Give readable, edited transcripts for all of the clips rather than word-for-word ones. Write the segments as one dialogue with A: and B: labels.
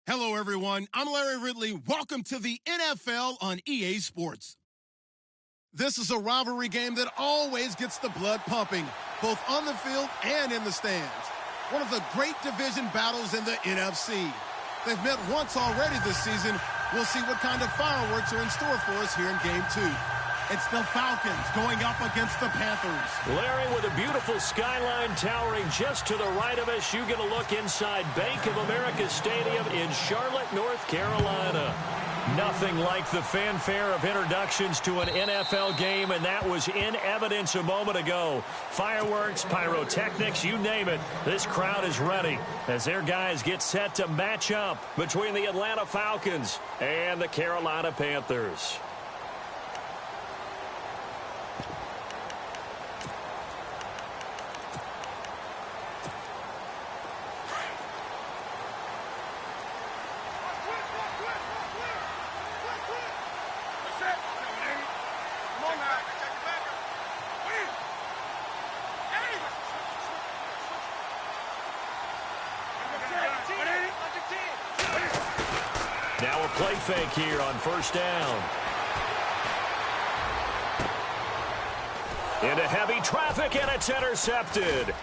A: Hello, everyone. I'm Larry Ridley. Welcome to the NFL on EA Sports. This is a rivalry game that always gets the blood pumping, both on the field and in the stands. One of the great division battles in the NFC. They've met once already this season. We'll see what kind of fireworks are in store for us here in Game 2. It's the Falcons going up against the Panthers.
B: Larry, with a beautiful skyline towering just to the right of us, you get a look inside Bank of America Stadium in Charlotte, North Carolina. Nothing like the fanfare of introductions to an NFL game, and that was in evidence a moment ago. Fireworks, pyrotechnics, you name it. This crowd is ready as their guys get set to match up between the Atlanta Falcons and the Carolina Panthers. Now a play fake here on first down. Into heavy traffic, and it's intercepted.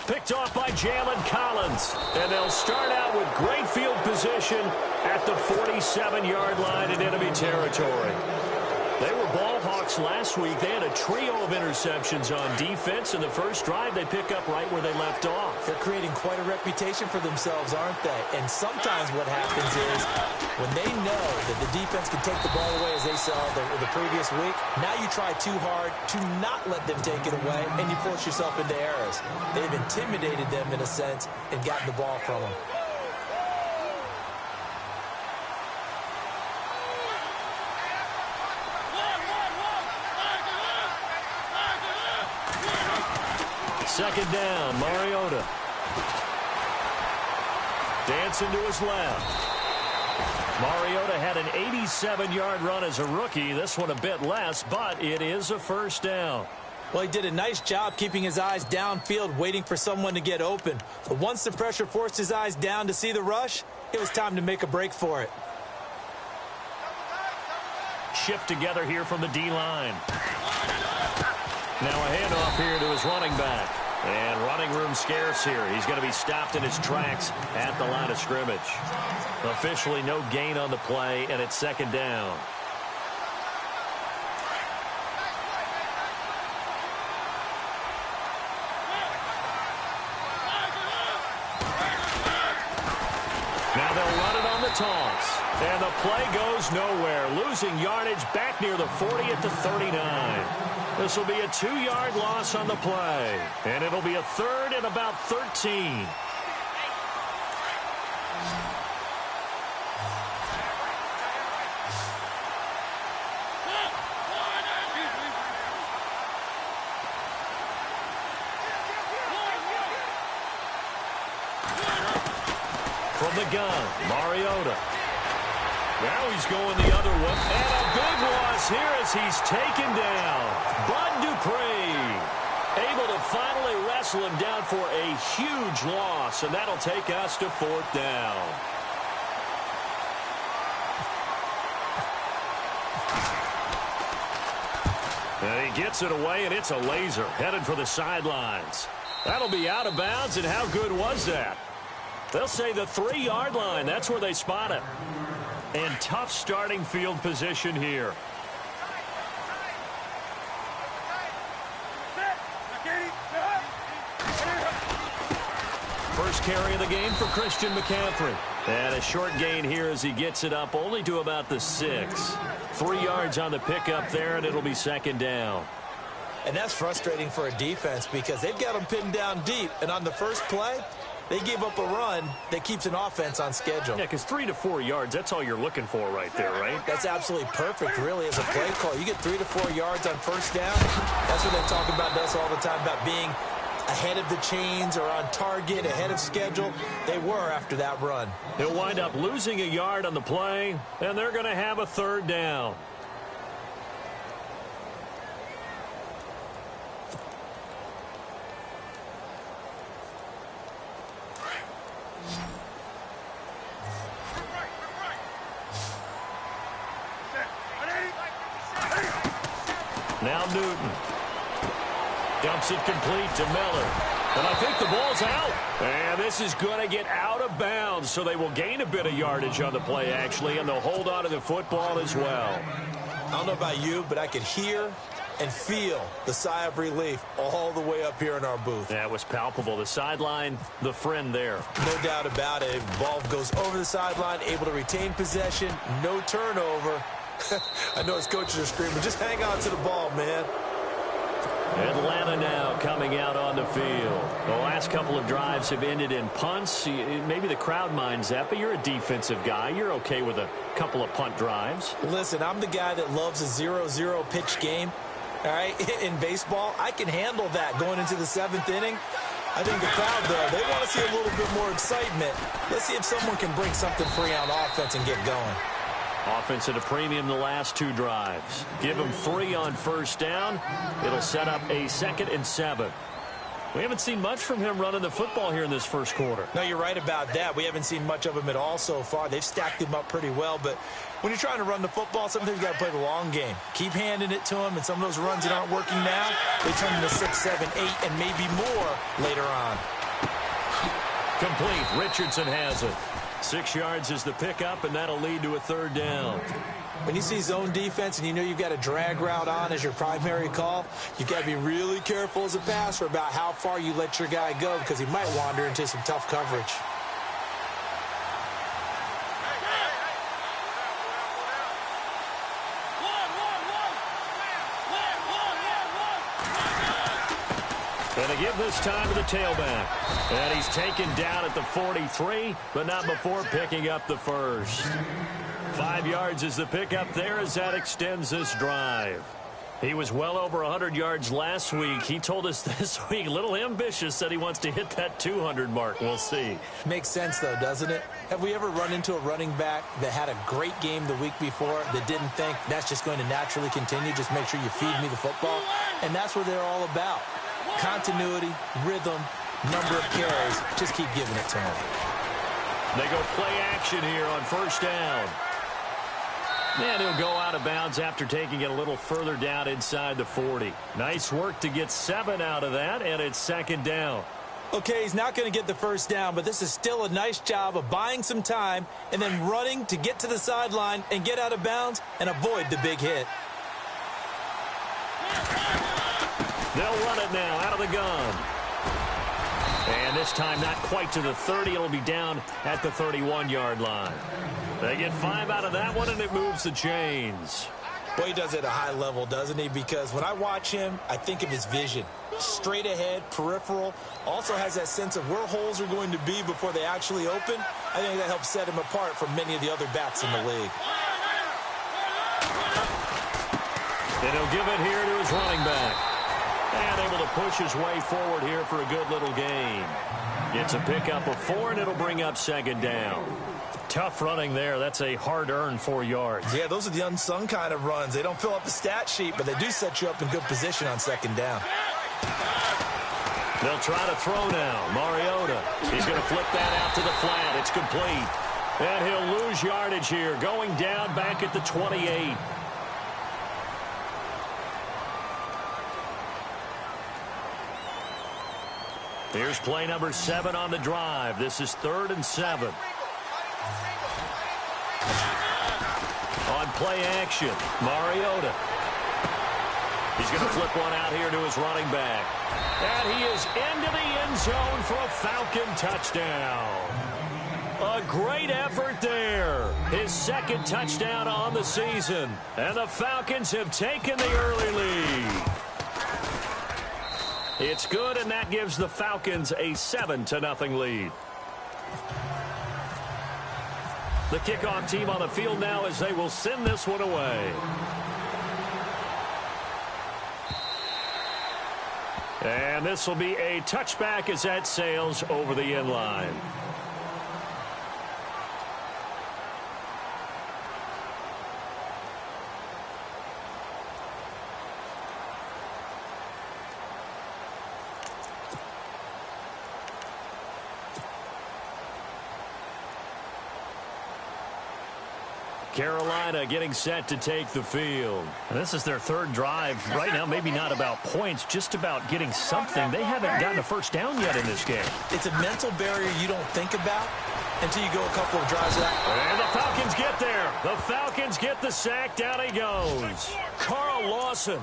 B: Picked off by Jalen Collins. And they'll start out with great field position at the 47-yard line in enemy territory. They were ball hawks last week. They had a trio of interceptions on defense. In the first drive, they pick up right where they left off.
C: They're creating quite a reputation for themselves, aren't they? And sometimes what happens is when they know that the defense can take the ball away, as they saw the previous week, now you try too hard to not let them take it away, and you force yourself into errors. They've intimidated them in a sense and gotten the ball from them.
B: Second down, Mariota. Dancing to his left. Mariota had an 87-yard run as a rookie. This one a bit less, but it is a first down.
C: Well, he did a nice job keeping his eyes downfield, waiting for someone to get open. But once the pressure forced his eyes down to see the rush, it was time to make a break for it.
B: Shift together here from the D-line. Now a handoff here to his running back. And running room scarce here. He's going to be stopped in his tracks at the line of scrimmage. Officially no gain on the play, and it's second down. Now they'll run it on the toss. And the play goes nowhere. Losing yardage back near the 40 at the 39. This will be a 2-yard loss on the play. And it'll be a third and about 13. From the gun, Mariota. Now he's going the other way. And a big loss here as he's taken down. Bud Dupree able to finally wrestle him down for a huge loss, and that'll take us to fourth down. And he gets it away, and it's a laser headed for the sidelines. That'll be out of bounds, and how good was that? They'll say the 3-yard line. That's where they spot it. And tough starting field position here. First carry of the game for Christian McCaffrey. And a short gain here as he gets it up only to about the 6. 3 yards on the pickup there, and it'll be second down.
C: And that's frustrating for a defense because they've got them pinned down deep. And on the first play, they give up a run that keeps an offense on schedule.
B: Yeah, because 3 to 4 yards, that's all you're looking for right there, right?
C: That's absolutely perfect, really, as a play call. You get 3 to 4 yards on first down. That's what they talk about us all the time, about being ahead of the chains or on target, ahead of schedule. They were after that run.
B: He'll wind up losing a yard on the play, and they're going to have a third down. Now Newton. Dumps it complete to Miller. And I think the ball's out. And this is going to get out of bounds, so they will gain a bit of yardage on the play, actually, and they'll hold on to the football as well.
C: I don't know about you, but I could hear and feel the sigh of relief all the way up here in our booth.
B: That was palpable. The sideline, the friend there.
C: No doubt about it. Ball goes over the sideline, able to retain possession, no turnover. I know his coaches are screaming, just hang on to the ball, man.
B: Atlanta now coming out on the field. The last couple of drives have ended in punts. Maybe the crowd minds that, but you're a defensive guy. You're okay with a couple of punt drives.
C: Listen, I'm the guy that loves a 0-0 pitch game. All right, in baseball, I can handle that going into the 7th inning. I think the crowd, though, they want to see a little bit more excitement. Let's see if someone can bring something free on offense and get going.
B: Offense at a premium the last 2 drives. Give them 3 on first down. It'll set up a 2nd and 7. We haven't seen much from him running the football here in this first quarter.
C: No, you're right about that. We haven't seen much of him at all so far. They've stacked him up pretty well, but when you're trying to run the football, sometimes you got to play the long game. Keep handing it to him, and some of those runs that aren't working now, they turn into 6, 7, 8, and maybe more later on.
B: Complete. Richardson has it. 6 yards is the pickup, and that'll lead to a 3rd down.
C: When you see zone defense and you know you've got a drag route on as your primary call, you've got to be really careful as a passer about how far you let your guy go because he might wander into some tough coverage.
B: And to give this time to the tailback. And he's taken down at the 43, but not before picking up the first. 5 yards is the pickup there as that extends this drive. He was well over 100 yards last week. He told us this week, a little ambitious, said he wants to hit that 200 mark. We'll see.
C: Makes sense, though, doesn't it? Have we ever run into a running back that had a great game the week before that didn't think that's just going to naturally continue? Just make sure you feed me the football. And that's what they're all about. Continuity, rhythm, number of carries. Just keep giving it to him.
B: They go play action here on first down. And he'll go out of bounds after taking it a little further down inside the 40. Nice work to get 7 out of that, and it's 2nd down.
C: Okay, he's not going to get the first down, but this is still a nice job of buying some time and then running to get to the sideline and get out of bounds and avoid the big hit.
B: They'll run it now out of the gun. And this time not quite to the 30. It'll be down at the 31-yard line. They get 5 out of that one, and it moves the chains.
C: Boy, he does it at a high level, doesn't he? Because when I watch him, I think of his vision. Straight ahead, peripheral. Also has that sense of where holes are going to be before they actually open. I think that helps set him apart from many of the other backs in the league.
B: And he'll give it here to his running back. And able to push his way forward here for a good little gain. Gets a pickup of 4, and it'll bring up 2nd down. Tough running there. That's a hard-earned 4 yards.
C: Yeah, those are the unsung kind of runs. They don't fill up the stat sheet, but they do set you up in good position on 2nd down.
B: They'll try to throw now. Mariota. He's going to flip that out to the flat. It's complete. And he'll lose yardage here. Going down back at the 28. Here's play number 7 on the drive. This is 3rd and 7. On play action, Mariota. He's going to flip one out here to his running back. And he is into the end zone for a Falcon touchdown. A great effort there. His 2nd touchdown on the season. And the Falcons have taken the early lead. It's good, and that gives the Falcons a 7-0 lead. The kickoff team on the field now as they will send this one away. And this will be a touchback as that sails over the end line. Carolina getting set to take the field.
D: This is their third drive. Right now, maybe not about points, just about getting something. They haven't gotten a first down yet in this game.
C: It's a mental barrier you don't think about until you go a couple of drives out.
B: And the Falcons get there. The Falcons get the sack. Down he goes. Carl Lawson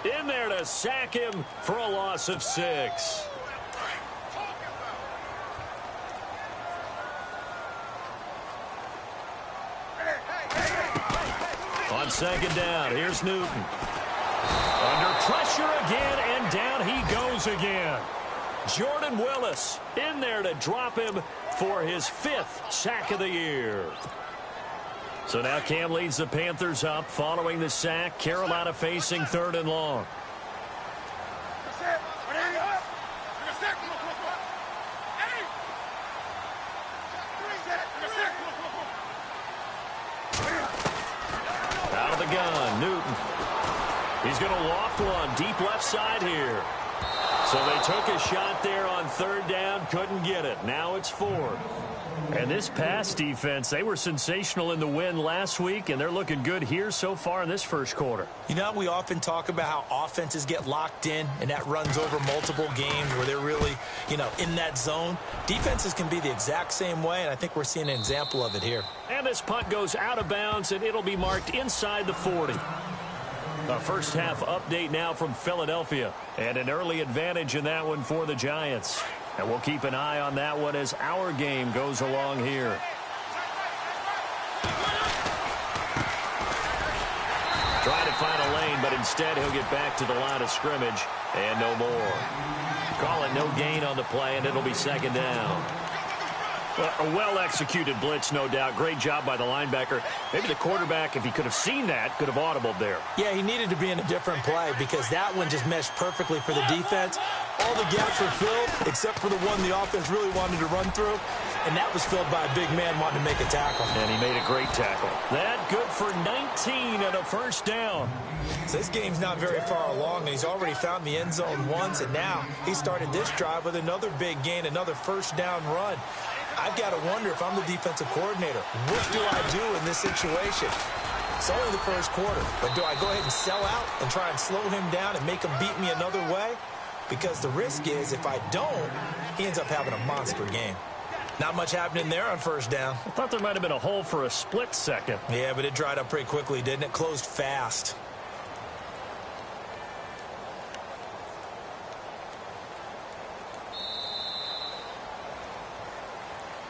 B: in there to sack him for a loss of 6. On second down, here's Newton. Under pressure again, and down he goes again. Jordan Willis in there to drop him for his 5th sack of the year. So now Cam leads the Panthers up following the sack. Carolina facing 3rd and long. Out of the gun, Newton. He's going to loft one deep left side here. So they took a shot there on 3rd down, couldn't get it. Now it's 4th.
D: And this pass defense, they were sensational in the win last week, and they're looking good here so far in this first quarter.
C: You know, we often talk about how offenses get locked in, and that runs over multiple games where they're really, in that zone. Defenses can be the exact same way, and I think we're seeing an example of it here.
B: And this punt goes out of bounds, and it'll be marked inside the 40. A first half update now from Philadelphia, and an early advantage in that one for the Giants. And we'll keep an eye on that one as our game goes along here. Trying to find a lane, but instead he'll get back to the line of scrimmage, and no more. Call it no gain on the play, and it'll be 2nd down. Well, a well-executed blitz, no doubt. Great job by the linebacker. Maybe the quarterback, if he could have seen that, could have audibled there.
C: Yeah, he needed to be in a different play because that one just meshed perfectly for the defense. All the gaps were filled except for the one the offense really wanted to run through, and that was filled by a big man wanting to make a tackle.
B: And he made a great tackle. That good for 19 and a first down.
C: So this game's not very far along, and he's already found the end zone once, and now he started this drive with another big gain, another first down run. I've got to wonder if I'm the defensive coordinator. What do I do in this situation? It's only the first quarter, but do I go ahead and sell out and try and slow him down and make him beat me another way? Because the risk is if I don't, he ends up having a monster game. Not much happening there on first down.
D: I thought there might have been a hole for a split second.
C: Yeah, but it dried up pretty quickly, didn't it? Closed fast.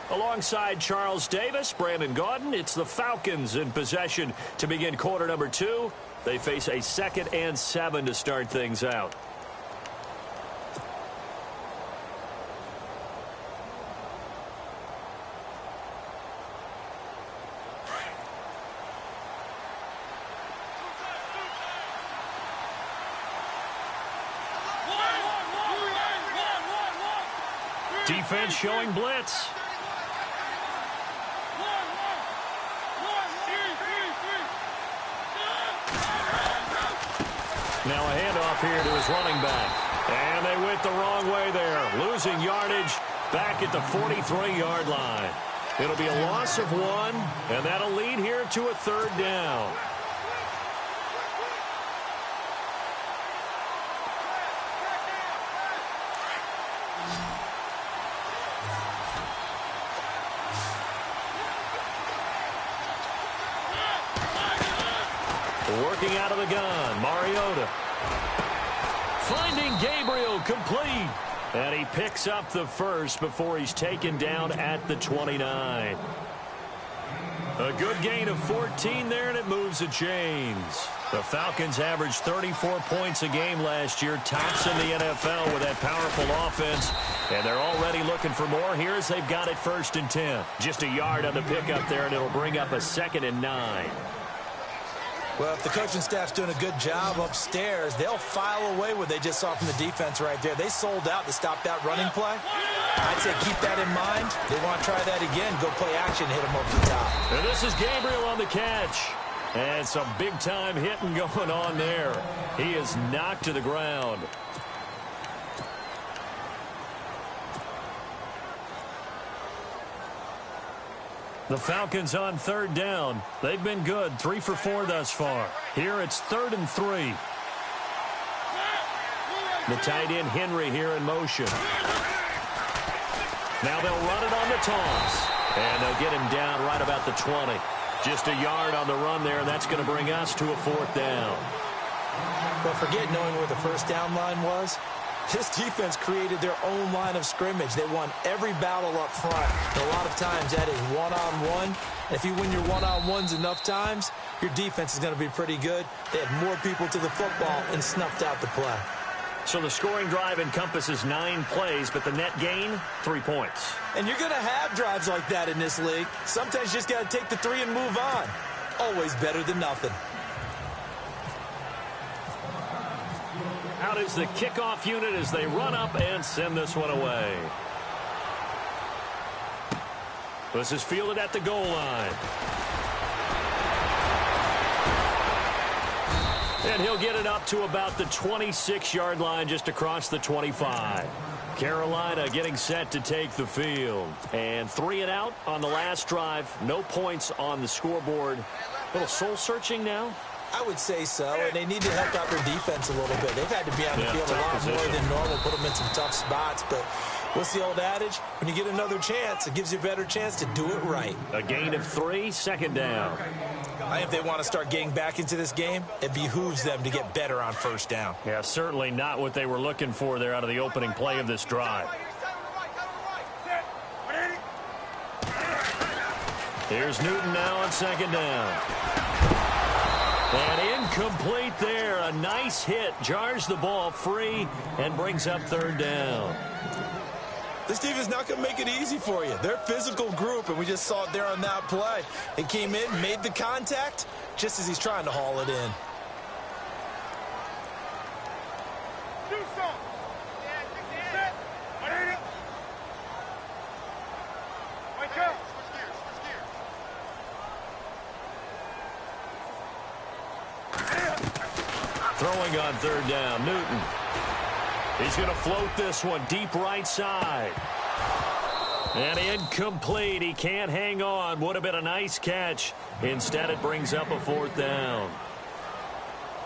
B: Alongside Charles Davis, Brandon Gaudin, it's the Falcons in possession to begin quarter number 2. They face a 2nd and 7 to start things out. Defense showing blitz. Now a handoff here to his running back. And they went the wrong way there. Losing yardage back at the 43-yard line. It'll be a loss of 1, and that'll lead here to a 3rd down. Working out of the gun, Mariota. Finding Gabriel complete. And he picks up the first before he's taken down at the 29. A good gain of 14 there, and it moves the chains. The Falcons averaged 34 points a game last year, tops in the NFL with that powerful offense. And they're already looking for more here as they've got it 1st and 10. Just a yard on the pickup there, and it'll bring up a 2nd and 9.
C: Well, if the coaching staff's doing a good job upstairs, they'll file away what they just saw from the defense right there. They sold out to stop that running play. I'd say keep that in mind. They want to try that again. Go play action, hit them over the top.
B: And this is Gabriel on the catch. And some big-time hitting going on there. He is knocked to the ground.
D: The Falcons on third down. They've been good, 3 for 4 thus far. Here it's 3rd and 3. The tight end Henry here in motion. Now they'll run it on the toss. And they'll get him down right about the 20. Just a yard on the run there, and that's going to bring us to a 4th down.
C: But forget knowing where the first down line was. This defense created their own line of scrimmage. They won every battle up front. And a lot of times that is one-on-one. If you win your one-on-ones enough times, your defense is going to be pretty good. They had more people to the football and snuffed out the play.
D: So the scoring drive encompasses 9 plays, but the net gain, 3 points.
C: And you're going to have drives like that in this league. Sometimes you just got to take the 3 and move on. Always better than nothing.
D: Out is the kickoff unit as they run up and send this one away. This is fielded at the goal line. And he'll get it up to about the 26-yard line just across the 25. Carolina getting set to take the field. And 3 and out on the last drive. No points on the scoreboard. A little soul-searching now.
C: I would say so, and they need to help out their defense a little bit. They've had to be on the field a lot more than normal, put them in some tough spots. But what's the old adage? When you get another chance, it gives you a better chance to do it right.
D: A gain of 3, 2nd down.
C: If they want to start getting back into this game, it behooves them to get better on 1st down.
D: Yeah, certainly not what they were looking for there out of the opening play of this drive. Here's Newton now on 2nd down. And incomplete there. A nice hit. Jars the ball free and brings up 3rd down.
C: This team is not going to make it easy for you. They're a physical group, and we just saw it there on that play. He came in, made the contact, just as he's trying to haul it in.
D: Throwing on 3rd down, Newton. He's going to float this one deep right side. And incomplete. He can't hang on. Would have been a nice catch. Instead, it brings up a 4th down.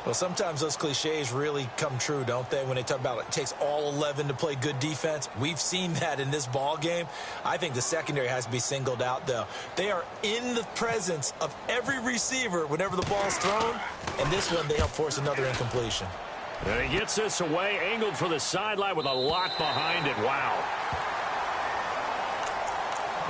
C: Well, sometimes those cliches really come true, don't they? When they talk about it takes all 11 to play good defense. We've seen that in this ball game. I think the secondary has to be singled out, though. They are in the presence of every receiver whenever the ball's thrown. And this one, they help force another incompletion.
D: And he gets this away, angled for the sideline with a lot behind it. Wow.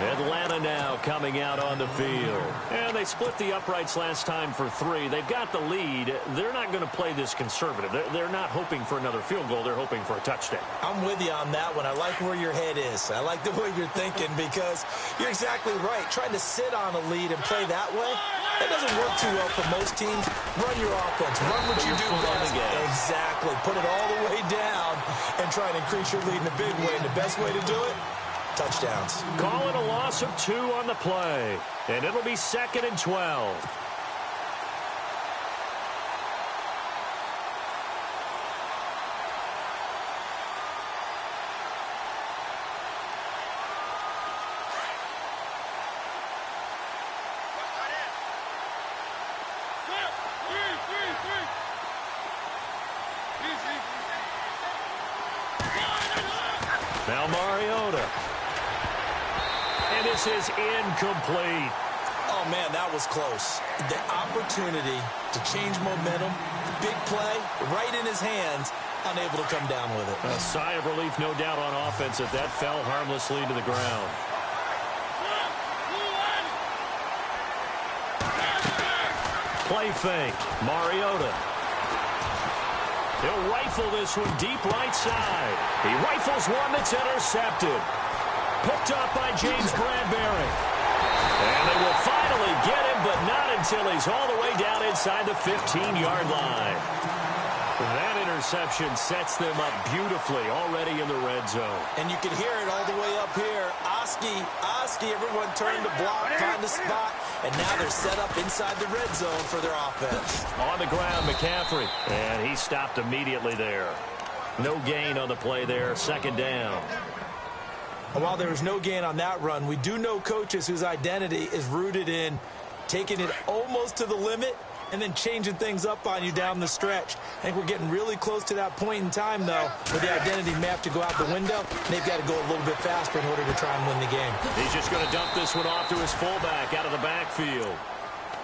D: Atlanta now coming out on the field. And they split the uprights last time for 3. They've got the lead. They're not going to play this conservative. They're not hoping for another field goal. They're hoping for a touchdown.
C: I'm with you on that one. I like where your head is. I like the way you're thinking because you're exactly right. Trying to sit on a lead and play that way, that doesn't work too well for most teams. Run your offense. Run what you do best. Exactly. Put it all the way down and try and increase your lead in a big way. And the best way to do it, touchdowns.
D: Call it a loss of 2 on the play. And it'll be 2nd and 12. Now Mariota. And this is incomplete.
C: Oh, man, that was close. The opportunity to change momentum, big play, right in his hands, unable to come down with it.
D: A sigh of relief, no doubt, on offense if that fell harmlessly to the ground. Play fake. Mariota. He'll rifle this one deep right side. He rifles one that's intercepted. Picked up by James Bradbury. And they will finally get him, but not until he's all the way down inside the 15-yard line. That interception sets them up beautifully already in the red zone.
C: And you can hear it all the way up here. Oski, everyone turned to block, find the spot, and now they're set up inside the red zone for their offense.
D: On the ground, McCaffrey. And he stopped immediately there. No gain on the play there, 2nd down.
C: And while there was no gain on that run, we do know coaches whose identity is rooted in taking it almost to the limit and then changing things up on you down the stretch. I think we're getting really close to that point in time, though, where the identity may have to go out the window. They've got to go a little bit faster in order to try and win the game.
B: He's just going to dump this one off to his fullback out of the backfield.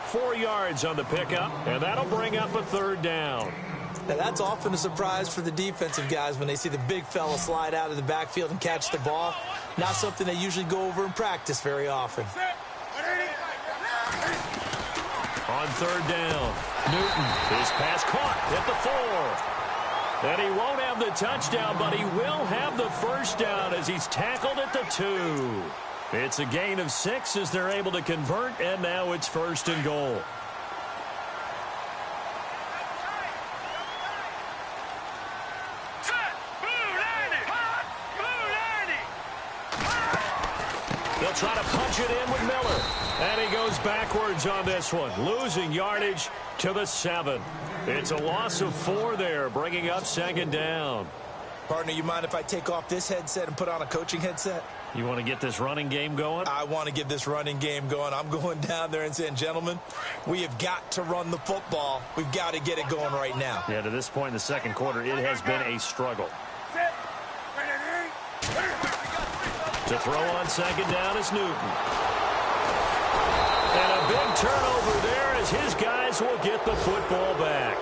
B: 4 yards on the pickup, and that'll bring up a third down.
C: Now, that's often a surprise for the defensive guys when they see the big fella slide out of the backfield and catch the ball. Not something they usually go over in practice very often.
B: On third down, Newton, his pass caught at the 4. And he won't have the touchdown, but he will have the first down as he's tackled at the 2. It's a gain of 6 as they're able to convert, and now it's 1st and goal. They'll try to punch it in with Miller. And he goes backwards on this one, losing yardage to the 7. It's a loss of 4 there, bringing up 2nd down.
C: Partner, you mind if I take off this headset and put on a coaching headset?
B: You want to get this running game going?
C: I want to get this running game going. I'm going down there and saying, gentlemen, we have got to run the football. We've got to get it going right now.
B: Yeah, to this point in the second quarter, it has been a struggle. To throw on 2nd down is Newton. And a big turnover there as his guys will get the football back.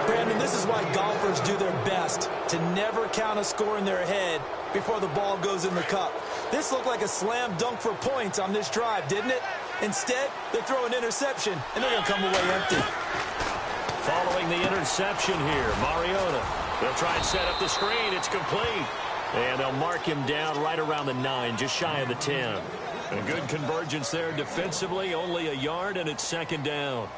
C: Brandon, this is why golfers do their best to never count a score in their head before the ball goes in the cup. This looked like a slam dunk for points on this drive, didn't it? Instead, they throw an interception, and they're going to come away empty.
B: Following the interception here, Mariota. They'll try and set up the screen. It's complete. And they'll mark him down right around the 9, just shy of the 10. A good convergence there defensively, only a yard, and it's 2nd down.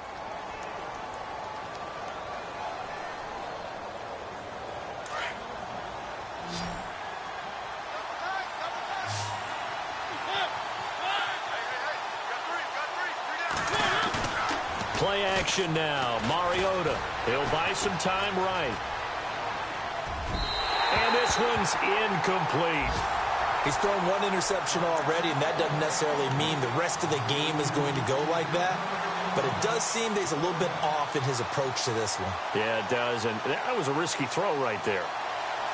B: Play action now. Mariota. He'll buy some time right. And this one's incomplete.
C: He's thrown 1 interception already, and that doesn't necessarily mean the rest of the game is going to go like that. But it does seem that he's a little bit off in his approach to this one.
B: Yeah, it does, and that was a risky throw right there.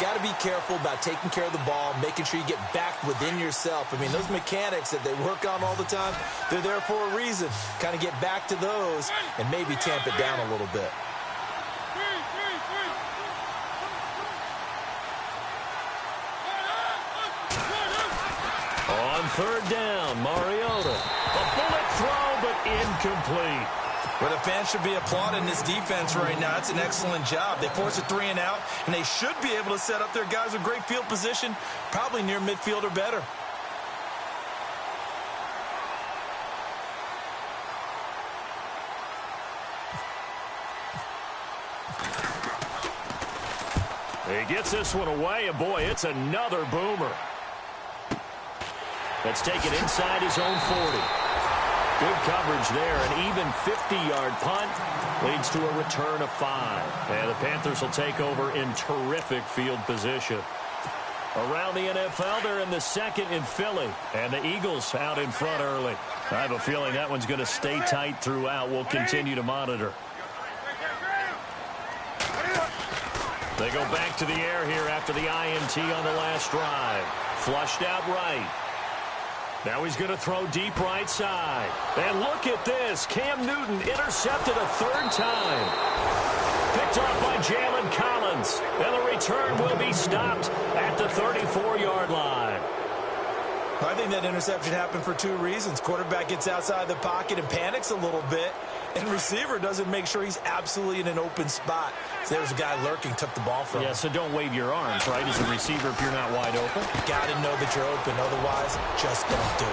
C: Got to be careful about taking care of the ball, making sure you get back within yourself. I mean, those mechanics that they work on all the time, they're there for a reason. Kind of get back to those and maybe tamp it down a little bit.
B: On 3rd down, Mariota. A bullet throw, but incomplete.
C: Well, the fans should be applauding this defense right now. It's an excellent job. They force a 3 and out, and they should be able to set up their guys with great field position, probably near midfield or better.
B: He gets this one away, and boy, it's another boomer. That's taken inside his own 40. Good coverage there. An even 50-yard punt leads to a return of 5. And the Panthers will take over in terrific field position. Around the NFL, they're in the 2nd in Philly. And the Eagles out in front early. I have a feeling that one's going to stay tight throughout. We'll continue to monitor. They go back to the air here after the INT on the last drive. Flushed out right. Now he's going to throw deep right side. And look at this. Cam Newton intercepted a 3rd time. Picked off by Jalen Collins. And the return will be stopped at the 34-yard line.
C: I think that interception happened for 2 reasons. Quarterback gets outside the pocket and panics a little bit. And receiver doesn't make sure he's absolutely in an open spot. So there's a guy lurking, took the ball from him.
B: Yeah, so don't wave your arms, right, as a receiver if you're not wide open.
C: Got to know that you're open. Otherwise, just don't do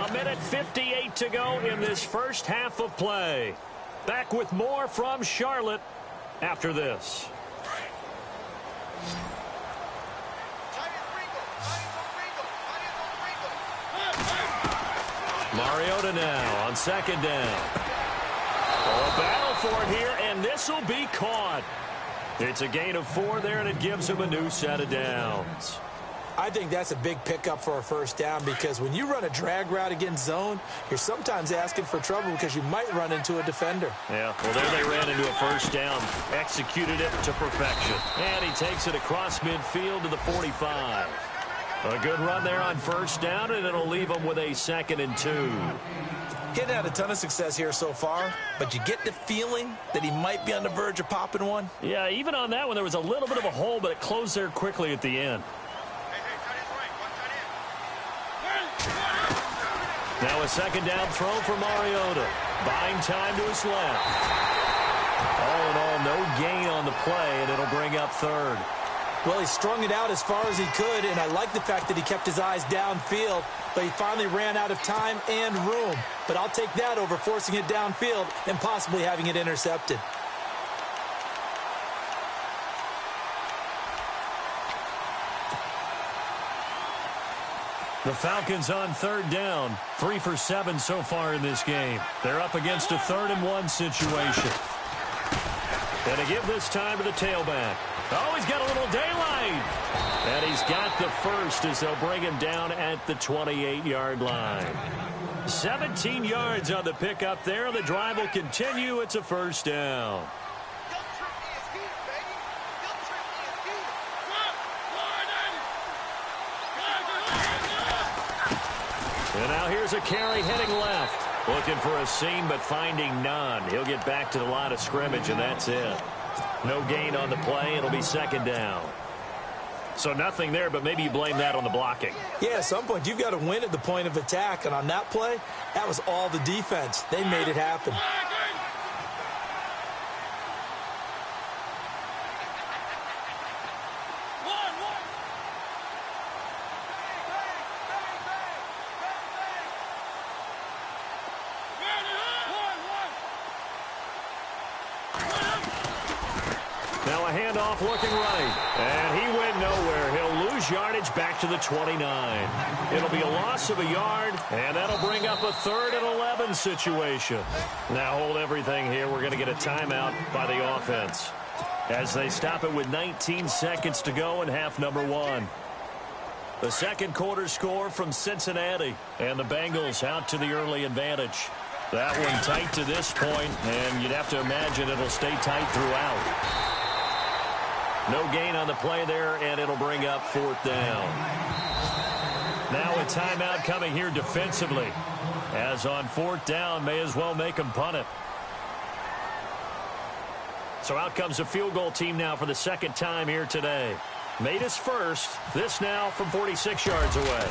B: it. A minute 58 to go in this first half of play. Back with more from Charlotte after this. Mariota now on 2nd down. A battle for it here, and this will be caught. It's a gain of 4 there, and it gives him a new set of downs.
C: I think that's a big pickup for a first down because when you run a drag route against zone, you're sometimes asking for trouble because you might run into a defender.
B: Yeah, well, there they ran into a first down, executed it to perfection. And he takes it across midfield to the 45. A good run there on first down, and it'll leave him with a 2nd and 2.
C: He hadn't had a ton of success here so far, but you get the feeling that he might be on the verge of popping one.
B: Yeah, even on that one, there was a little bit of a hole, but it closed there quickly at the end. Now a 2nd down throw for Mariota. Buying time to his left. All in all, no gain on the play, and it'll bring up 3rd.
C: Well, he strung it out as far as he could, and I like the fact that he kept his eyes downfield, but he finally ran out of time and room. But I'll take that over forcing it downfield and possibly having it intercepted.
B: The Falcons on 3rd down. 3 for 7 so far in this game. They're up against a 3rd and 1 situation. And to give this time to the tailback. Oh, he's got a little daylight. And he's got the first as they'll bring him down at the 28-yard line. 17 yards on the pickup there. The drive will continue. It's a first down. And now here's a carry heading left. Looking for a seam, but finding none. He'll get back to the line of scrimmage, and that's it. No gain on the play. It'll be 2nd down. So nothing there, but maybe you blame that on the blocking.
C: Yeah, at some point, you've got to win at the point of attack. And on that play, that was all the defense. They made it happen.
B: Now a handoff looking right. And he went nowhere. He'll lose yardage back to the 29. It'll be a loss of a yard, and that'll bring up a 3rd and 11 situation. Now hold everything here. We're going to get a timeout by the offense as they stop it with 19 seconds to go in half number 1. The second quarter score from Cincinnati, and the Bengals out to the early advantage. That one tight to this point, and you'd have to imagine it'll stay tight throughout. No gain on the play there, and it'll bring up 4th down. Now a timeout coming here defensively. As on 4th down, may as well make them punt it. So out comes a field goal team now for the 2nd time here today. Made his first. This now from 46 yards away.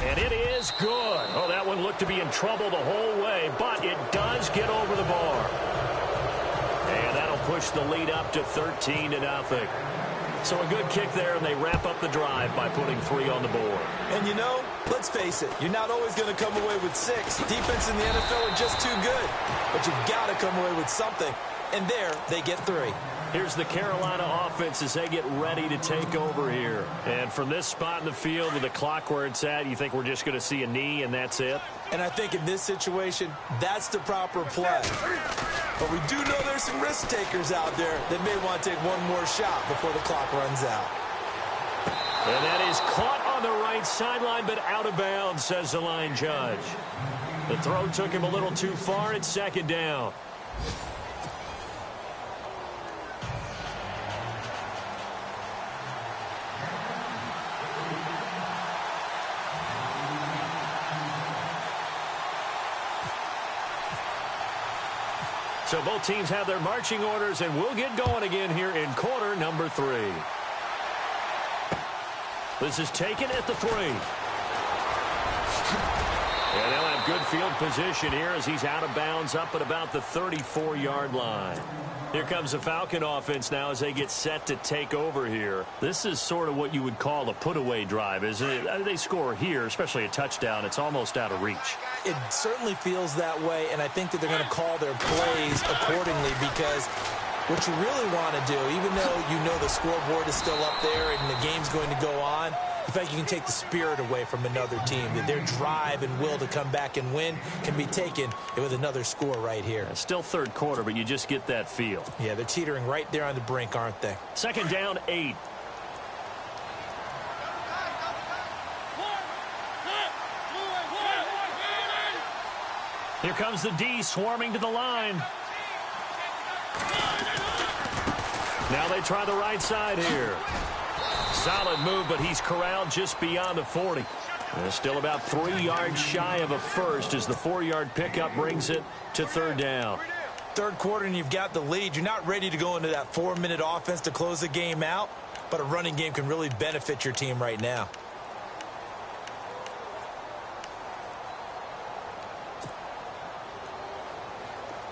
B: And it is good. Oh, that one looked to be in trouble the whole way, but it does get over the bar. And that'll push the lead up to 13-0. So a good kick there, and they wrap up the drive by putting 3 on the board.
C: And you know, let's face it, you're not always going to come away with 6. Defense in the NFL are just too good. But you've got to come away with something. And there, they get 3.
B: Here's the Carolina offense as they get ready to take over here. And from this spot in the field with the clock where it's at, you think we're just going to see a knee and that's it?
C: And I think in this situation, that's the proper play. But we do know there's some risk takers out there that may want to take one more shot before the clock runs out.
B: And that is caught on the right sideline, but out of bounds, says the line judge. The throw took him a little too far. It's 2nd down. So both teams have their marching orders, and we'll get going again here in quarter number 3. This is taken at the 3. And they'll have good field position here as he's out of bounds up at about the 34-yard line. Here comes the Falcon offense now as they get set to take over here. This is sort of what you would call a put-away drive, isn't it? They score here, especially a touchdown. It's almost out of reach.
C: It certainly feels that way, and I think that they're going to call their plays accordingly because what you really want to do, even though you know the scoreboard is still up there and the game's going to go on, The fact you can take the spirit away from another team, that their drive and will to come back and win can be taken with another score right here.
B: Still third quarter, but you just get that feel.
C: Yeah, they're teetering right there on the brink, aren't they?
B: Second down, 8. Here comes the D swarming to the line. Now they try the right side here. Solid move, but he's corralled just beyond the 40. And still about 3 yards shy of a first as the 4-yard pickup brings it to third down.
C: Third quarter and you've got the lead. You're not ready to go into that 4-minute offense to close the game out, but a running game can really benefit your team right now.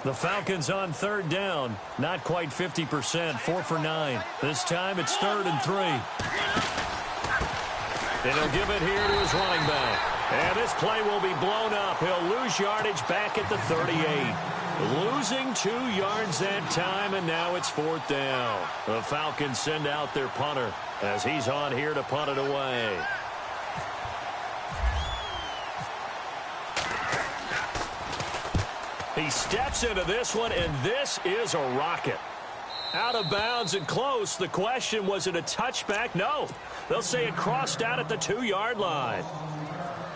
B: The Falcons on third down. Not quite 50%, 4 for 9. This time it's 3rd and 3. And he'll give it here to his running back. And this play will be blown up. He'll lose yardage back at the 38. Losing 2 yards that time, and now it's 4th down. The Falcons send out their punter as he's on here to punt it away. He steps into this one, and this is a rocket. Out of bounds and close. The question, was it a touchback? No. They'll say it crossed out at the 2-yard line.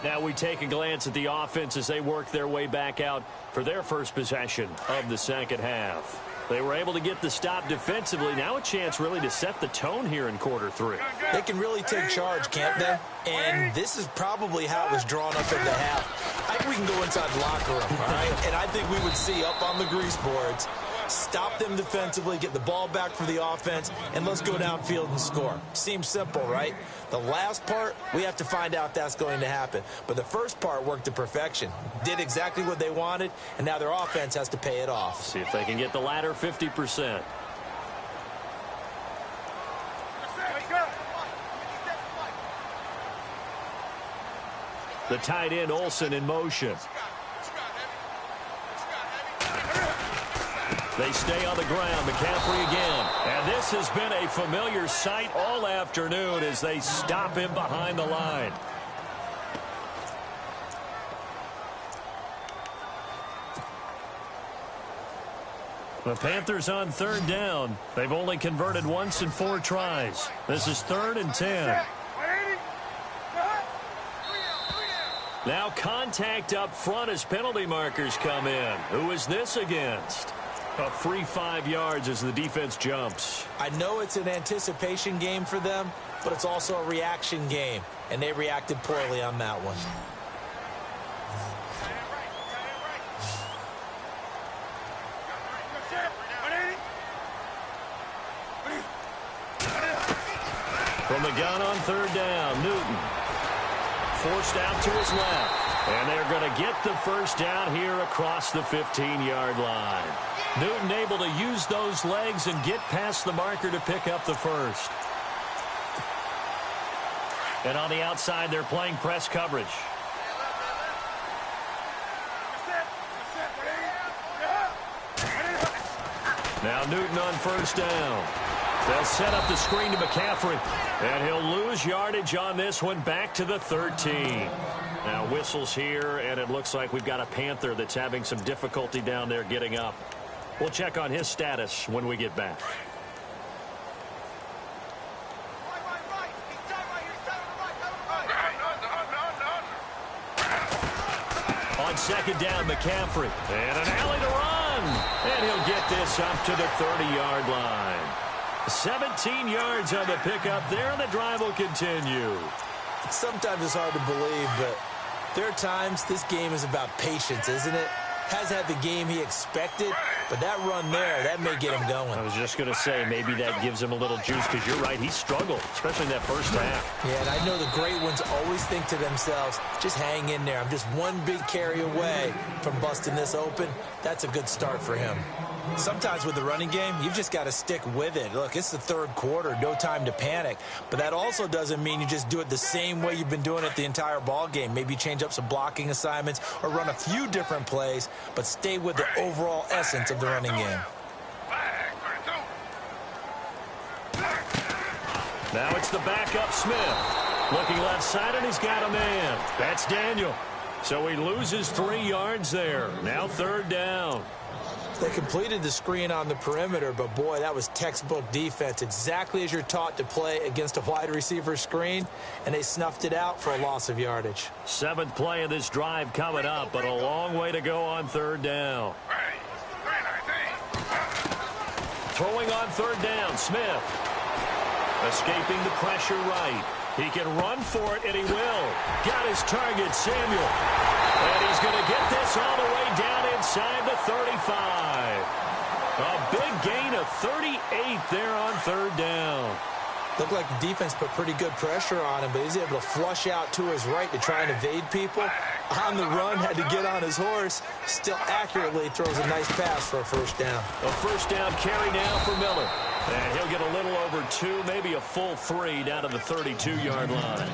B: Now we take a glance at the offense as they work their way back out for their first possession of the second half. They were able to get the stop defensively. Now a chance really to set the tone here in quarter 3.
C: They can really take charge, can't they? And this is probably how it was drawn up at the half. I think we can go inside the locker room, all right? And I think we would see up on the grease boards, stop them defensively, get the ball back for the offense, and let's go downfield and score. Seems simple, right? The last part, we have to find out if that's going to happen. But the first part worked to perfection. Did exactly what they wanted, and now their offense has to pay it off.
B: See if they can get the latter 50%. The tight end, Olsen, in motion. They stay on the ground. McCaffrey again. And this has been a familiar sight all afternoon as they stop him behind the line. The Panthers on third down. They've only converted once in 4 tries. This is 3rd and 10. Now contact up front as penalty markers come in. Who is this against? A free 5 yards as the defense jumps.
C: I know it's an anticipation game for them, but it's also a reaction game, and they reacted poorly on that one.
B: From the gun on third down, Newton. Forced out to his left. And they're going to get the first down here across the 15-yard line. Newton able to use those legs and get past the marker to pick up the first. And on the outside, they're playing press coverage. Now Newton on first down. They'll set up the screen to McCaffrey. And he'll lose yardage on this one back to the 13. Now whistles here, and it looks like we've got a Panther that's having some difficulty down there getting up. We'll check on his status when we get back. On second down, McCaffrey. And an alley to run. And he'll get this up to the 30-yard line. 17 yards on the pickup there, and the drive will continue.
C: Sometimes it's hard to believe, but there are times this game is about patience, isn't it? Has had the game he expected, but that run there, that may get him going.
B: I was just going to say, maybe that gives him a little juice, because you're right, he struggled, especially in that first half.
C: Yeah, and I know the great ones always think to themselves, just hang in there. I'm just one big carry away from busting this open. That's a good start for him. Sometimes with the running game, you've just got to stick with it. Look, it's the third quarter, no time to panic. But that also doesn't mean you just do it the same way you've been doing it the entire ball game. Maybe change up some blocking assignments or run a few different plays, but stay with the overall essence of the running game.
B: Now it's the backup Smith. Looking left side, and he's got a man. That's Daniel. So he loses 3 yards there. Now 3rd down.
C: They completed the screen on the perimeter, but, boy, that was textbook defense. Exactly as you're taught to play against a wide receiver screen, and they snuffed it out for a loss of yardage.
B: 7th play of this drive coming up, but a long way to go on 3rd down. Throwing on 3rd down, Smith. Escaping the pressure right. He can run for it, and he will. Got his target, Samuel. And he's going to get this all the way down inside the 35. A big gain of 38 there on 3rd down.
C: Looked like the defense put pretty good pressure on him, but he's able to flush out to his right to try and evade people. On the run, had to get on his horse. Still accurately throws a nice pass for a 1st down.
B: A 1st down carry now for Miller. And he'll get a little over 2, maybe a full 3 down to the 32-yard line.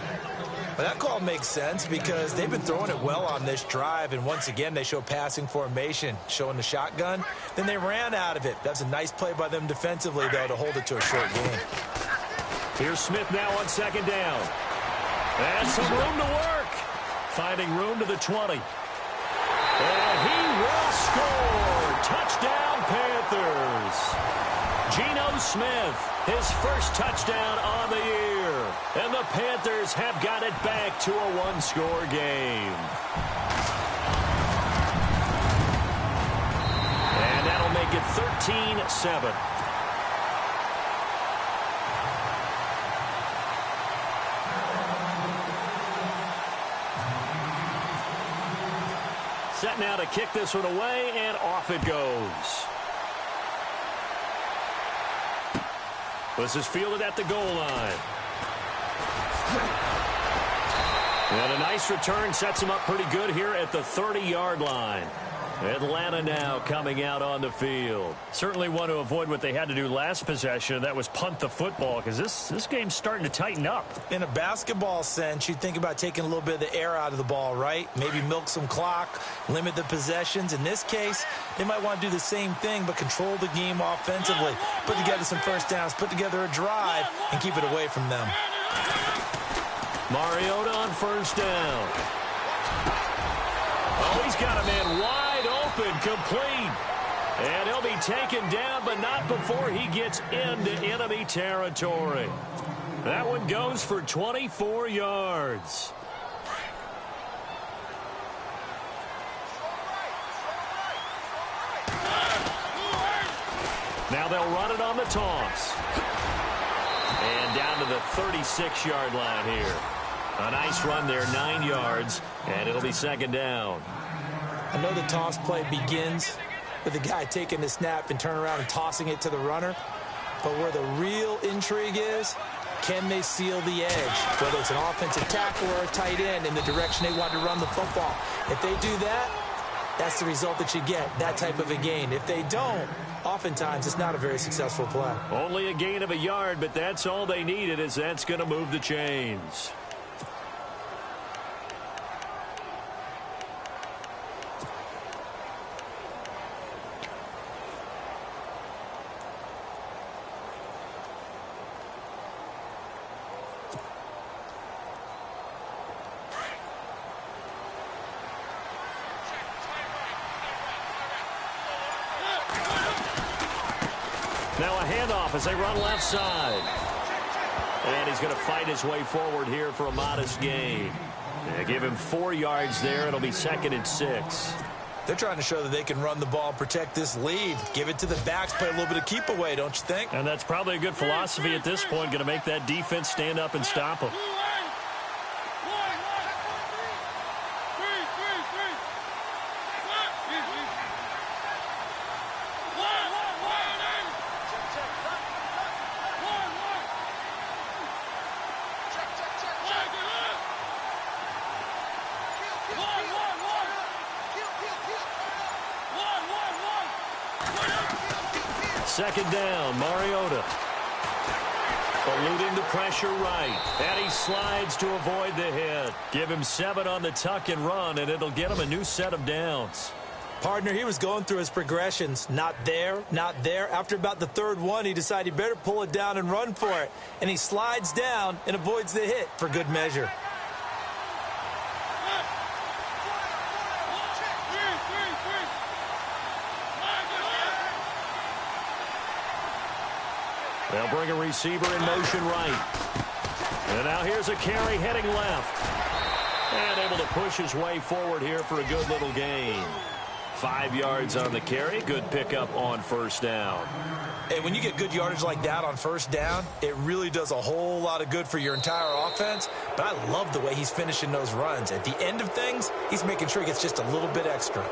C: Well, that call makes sense because they've been throwing it well on this drive, and once again they show passing formation, showing the shotgun. Then they ran out of it. That's a nice play by them defensively, though, to hold it to a short gain.
B: Here's Smith now on 2nd down. And some room to work. Finding room to the 20. And he will score. Touchdown, Panthers. Geno Smith, his first touchdown on the year. And the Panthers have got it back to a 1-score game. And that'll make it 13-7. Set now to kick this one away, and off it goes. This is fielded at the goal line. And a nice return sets him up pretty good here at the 30-yard line. Atlanta now coming out on the field. Certainly want to avoid what they had to do last possession. That was punt the football, because this game's starting to tighten up.
C: In a basketball sense, you think about taking a little bit of the air out of the ball, right? Maybe milk some clock, limit the possessions. In this case, they might want to do the same thing, but control the game offensively. Put together some 1st downs, put together a drive, and keep it away from them.
B: Mariota on 1st down. Oh, he's got a man wide open, complete. And he'll be taken down, but not before he gets into enemy territory. That one goes for 24 yards. Now they'll run it on the toss. And down to the 36-yard line here. A nice run there, 9 yards, and it'll be 2nd down.
C: I know the toss play begins with the guy taking the snap and turning around and tossing it to the runner. But where the real intrigue is, can they seal the edge? Whether it's an offensive tackle or a tight end in the direction they want to run the football. If they do that, that's the result that you get, that type of a gain. If they don't, oftentimes it's not a very successful play.
B: Only a gain of a yard, but that's all they needed, as that's going to move the chains. Now a handoff as they run left side. And he's going to fight his way forward here for a modest gain. Give him 4 yards there. It'll be 2nd and 6.
C: They're trying to show that they can run the ball and protect this lead. Give it to the backs, play a little bit of keep away, don't you think?
B: And that's probably a good philosophy at this point, going to make that defense stand up and stop them. Second down, Mariota. Eluding the pressure right. And he slides to avoid the hit. Give him 7 on the tuck and run, and it'll get him a new set of downs.
C: Partner, he was going through his progressions. Not there, not there. After about the third one, he decided he better pull it down and run for it. And he slides down and avoids the hit for good measure.
B: They'll bring a receiver in motion right. And now here's a carry heading left. And able to push his way forward here for a good little gain. 5 yards on the carry. Good pickup on first down.
C: And when you get good yardage like that on first down, it really does a whole lot of good for your entire offense. But I love the way he's finishing those runs. At the end of things, he's making sure he gets just a little bit extra.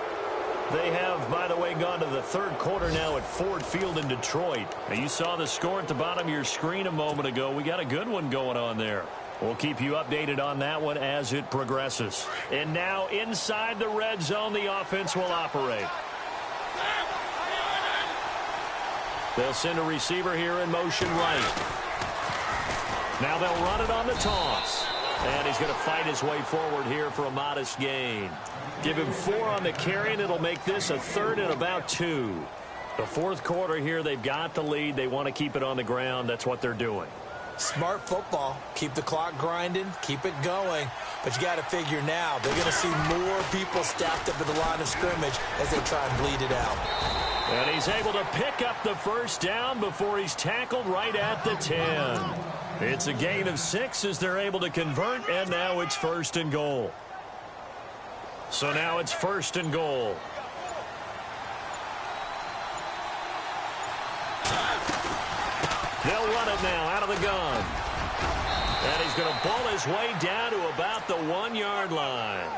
B: They have, by the way, gone to the third quarter now at Ford Field in Detroit. Now, you saw the score at the bottom of your screen a moment ago. We got a good one going on there. We'll keep you updated on that one as it progresses. And now inside the red zone, the offense will operate. They'll send a receiver here in motion right. Now they'll run it on the toss. And he's going to fight his way forward here for a modest gain. Give him 4 on the carry, and it'll make this a 3rd and about 2. The fourth quarter here, they've got the lead. They want to keep it on the ground. That's what they're doing.
C: Smart football. Keep the clock grinding. Keep it going. But you got to figure now, they're going to see more people stacked up at the line of scrimmage as they try and bleed it out.
B: And he's able to pick up the first down before he's tackled right at the 10. It's a gain of 6 as they're able to convert, and now it's 1st and goal. So now it's 1st and goal. They'll run it now out of the gun. And he's going to ball his way down to about the 1-yard line.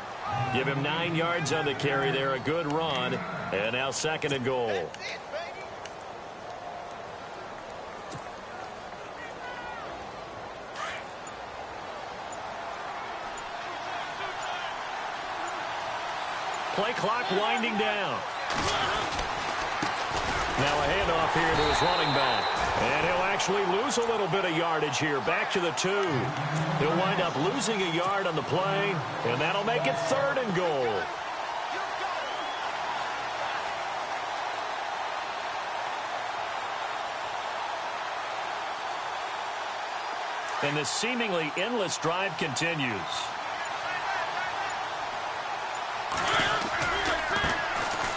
B: Give him 9 yards on the carry there, a good run. And now 2nd and goal. Play clock winding down. Now a handoff here to his running back. And he'll actually lose a little bit of yardage here. Back to the 2. He'll wind up losing a yard on the play. And that'll make it 3rd and goal. And this seemingly endless drive continues.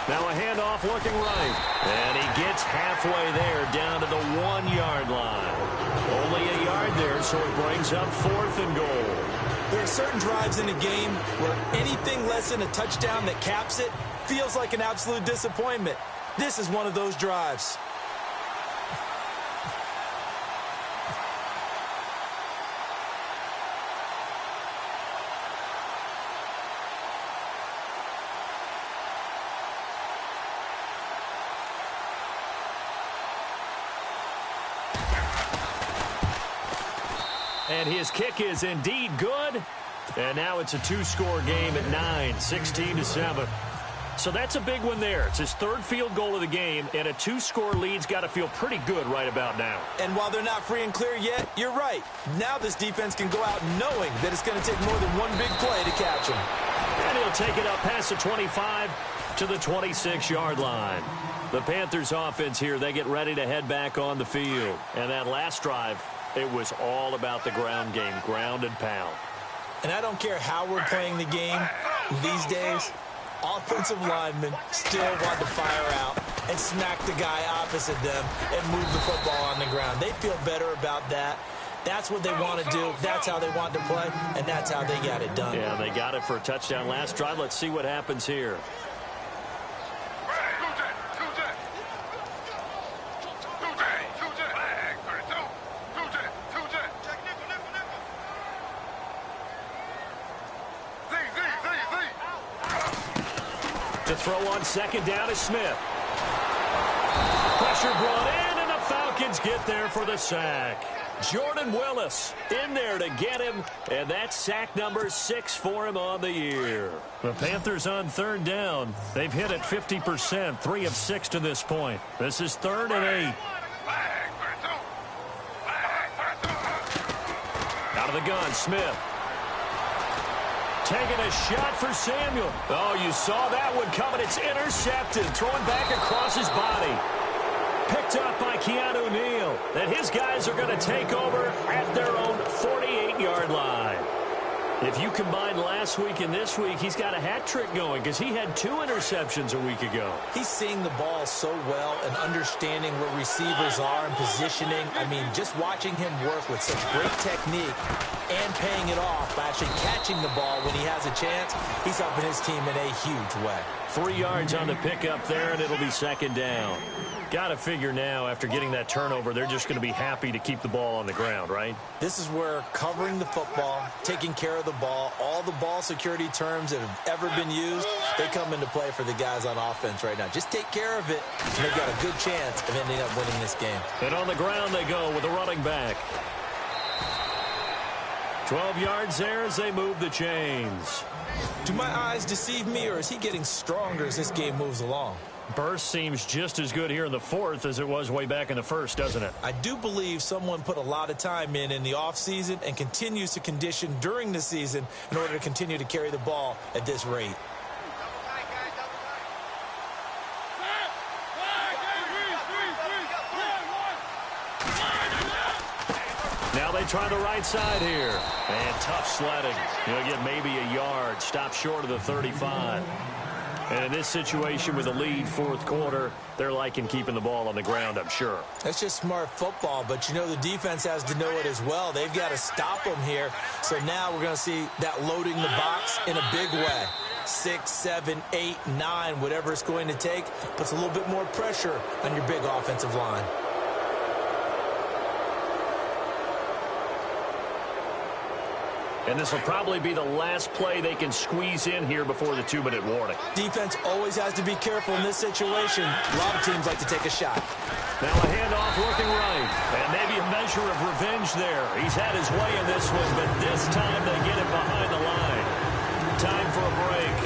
B: Now a handoff looking right. And he gets halfway there down to the 1-yard line. Only a yard there, so it brings up 4th and goal.
C: There are certain drives in a game where anything less than a touchdown that caps it feels like an absolute disappointment. This is one of those drives.
B: And his kick is indeed good. And now it's a 2-score game at 9, 16-7. So that's a big one there. It's his 3rd field goal of the game, and a 2-score lead's got to feel pretty good right about now.
C: And while they're not free and clear yet, you're right. Now this defense can go out knowing that it's going to take more than one big play to catch him.
B: And he'll take it up past the 25 to the 26-yard line. The Panthers offense here, they get ready to head back on the field. And that last drive, it was all about the ground game, ground and pound.
C: And I don't care how we're playing the game these days, offensive linemen still want to fire out and smack the guy opposite them and move the football on the ground. They feel better about that. That's what they want to do. That's how they want to play, and that's how they got it done.
B: Yeah, they got it for a touchdown last drive. Let's see what happens here. To throw on 2nd down is Smith. Pressure brought in, and the Falcons get there for the sack. Jordan Willis in there to get him, and that's sack number 6 for him on the year. The Panthers on 3rd down. They've hit it 50%, 3 of 6 to this point. This is 3rd and 8. Out of the gun, Smith. Taking a shot for Samuel. Oh, you saw that one coming. It's intercepted. Throwing back across his body. Picked up by Keanu Neal. And his guys are going to take over at their own 48-yard line. If you combine last week and this week, he's got a hat trick going because he had 2 interceptions a week ago.
C: He's seeing the ball so well and understanding where receivers are and positioning. I mean, just watching him work with such great technique and paying it off by actually catching the ball when he has a chance, he's helping his team in a huge way.
B: 3 yards on the pickup there, and it'll be second down. Got to figure now, after getting that turnover, they're just going to be happy to keep the ball on the ground, right?
C: This is where covering the football, taking care of the ball, all the ball security terms that have ever been used, they come into play for the guys on offense right now. Just take care of it, and they've got a good chance of ending up winning this game.
B: And on the ground they go with a running back. 12 yards there as they move the chains.
C: Do my eyes deceive me, or is he getting stronger as this game moves along?
B: Burst seems just as good here in the fourth as it was way back in the first, doesn't it?
C: I do believe someone put a lot of time in the offseason and continues to condition during the season in order to continue to carry the ball at this rate.
B: Now they try the right side here. And tough sledding. He'll get maybe a yard. Stop short of the 35. And in this situation with a lead fourth quarter, they're liking keeping the ball on the ground, I'm sure.
C: That's just smart football, but you know the defense has to know it as well. They've got to stop them here. So now we're going to see that loading the box in a big way. 6, 7, 8, 9, whatever it's going to take, puts a little bit more pressure on your big offensive line.
B: And this will probably be the last play they can squeeze in here before the 2-minute warning.
C: Defense always has to be careful in this situation. A lot of teams like to take a shot.
B: Now a handoff looking right. And maybe a measure of revenge there. He's had his way in this one, but this time they get him behind the line. Time for a break.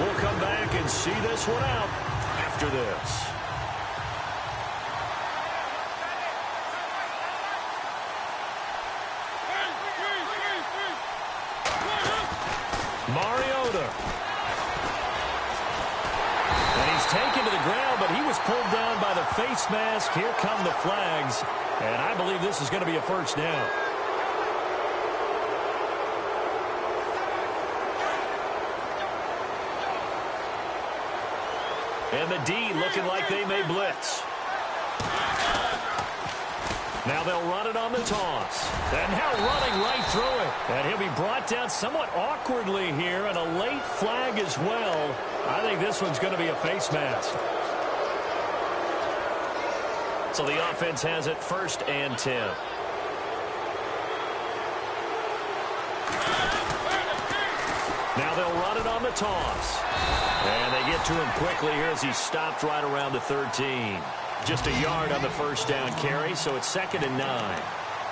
B: We'll come back and see this one out after this. Mariota. And he's taken to the ground, but he was pulled down by the face mask. Here come the flags. And I believe this is going to be a first down. And the D looking like they may blitz. Now they'll run it on the toss. And now running right through it. And he'll be brought down somewhat awkwardly here, and a late flag as well. I think this one's going to be a face mask. So the offense has it 1st and 10. Now they'll run it on the toss. And they get to him quickly here as he stopped right around the 13. Just a yard on the first down carry, so it's 2nd and 9.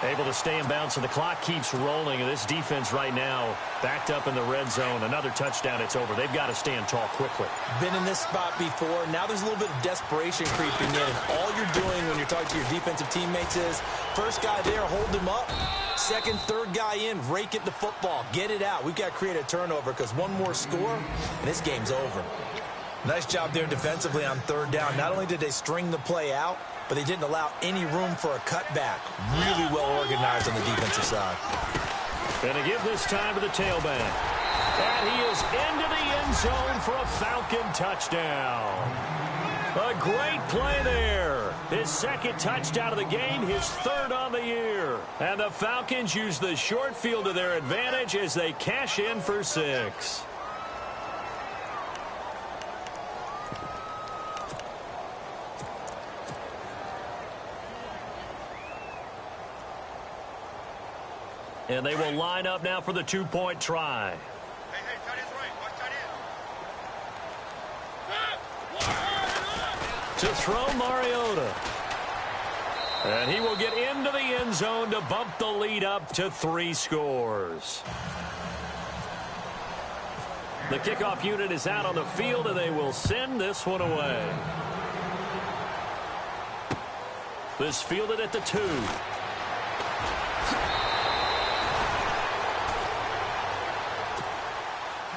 B: Able to stay in bounds, so the clock keeps rolling. And this defense right now backed up in the red zone. Another touchdown, it's over. They've got to stand tall quickly.
C: Been in this spot before. Now there's a little bit of desperation creeping in. And all you're doing when you're talking to your defensive teammates is, first guy there, hold him up. Second, third guy in, rake it the football. Get it out. We've got to create a turnover because one more score, and this game's over. Nice job there defensively on 3rd down. Not only did they string the play out, but they didn't allow any room for a cutback. Really well organized on the defensive side.
B: And to give this time to the tailback. And he is into the end zone for a Falcon touchdown. A great play there. His 2nd touchdown of the game, his 3rd on the year. And the Falcons use the short field to their advantage as they cash in for 6. And they will line up now for the 2-point try.
E: Hey, tight end's right. Watch tight end.
B: To throw Mariota. And he will get into the end zone to bump the lead up to 3 scores. The kickoff unit is out on the field, and they will send this one away. This fielded at the 2.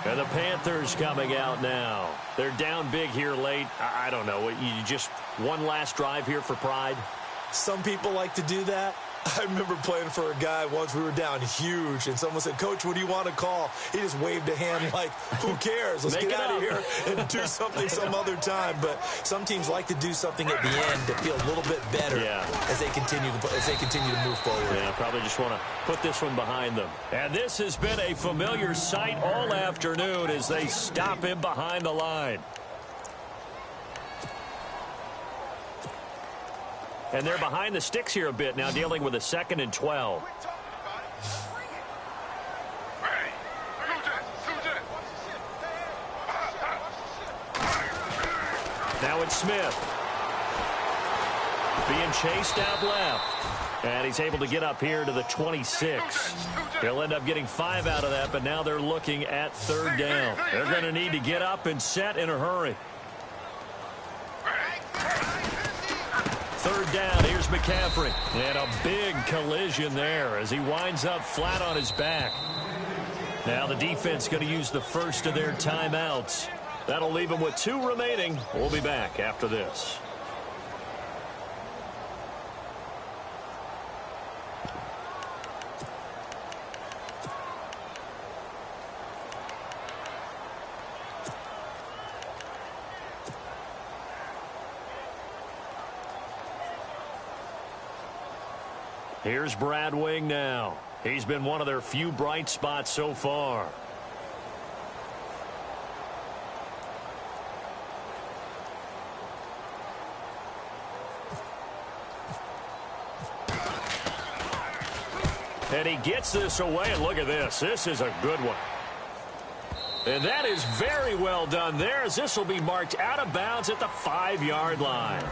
B: And the Panthers coming out now. They're down big here late. I don't know. You just one last drive here for pride?
C: Some people like to do that. I remember playing for a guy once. We were down huge, and someone said, "Coach, what do you want to call?" He just waved a hand like, who cares? Let's get out of here and do something some other time. But some teams like to do something at the end to feel a little bit better as they continue to move forward.
B: Yeah, probably just want to put this one behind them. And this has been a familiar sight all afternoon as they stop him behind the line. And they're behind the sticks here a bit now, dealing with a 2nd and 12. Now it's Smith. Being chased out left. And he's able to get up here to the 26. He'll end up getting 5 out of that, but now they're looking at 3rd down. They're going to need to get up and set in a hurry. 3rd down, here's McCaffrey. And a big collision there as he winds up flat on his back. Now the defense going to use the first of their timeouts. That'll leave them with 2 remaining. We'll be back after this. Here's Brad Wing now. He's been one of their few bright spots so far. And he gets this away, and look at this. This is a good one. And that is very well done there, as this will be marked out of bounds at the 5-yard line.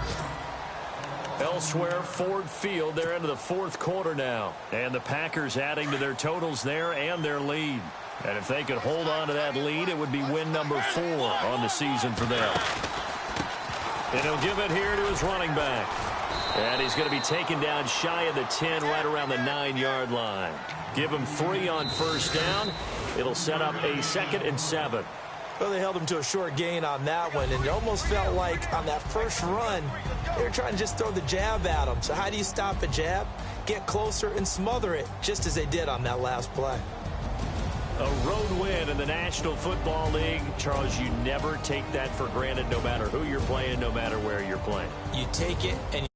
B: Elsewhere, Ford Field, they're into the 4th quarter now. And the Packers adding to their totals there and their lead. And if they could hold on to that lead, it would be win number 4 on the season for them. And he'll give it here to his running back. And he's going to be taken down shy of the 10, right around the 9-yard line. Give him 3 on 1st down. It'll set up a 2nd and 7.
C: Well, they held him to a short gain on that one, and it almost felt like on that first run, they were trying to just throw the jab at him. So how do you stop a jab? Get closer and smother it, just as they did on that last play.
B: A road win in the National Football League. Charles, you never take that for granted, no matter who you're playing, no matter where you're playing.
C: You take it and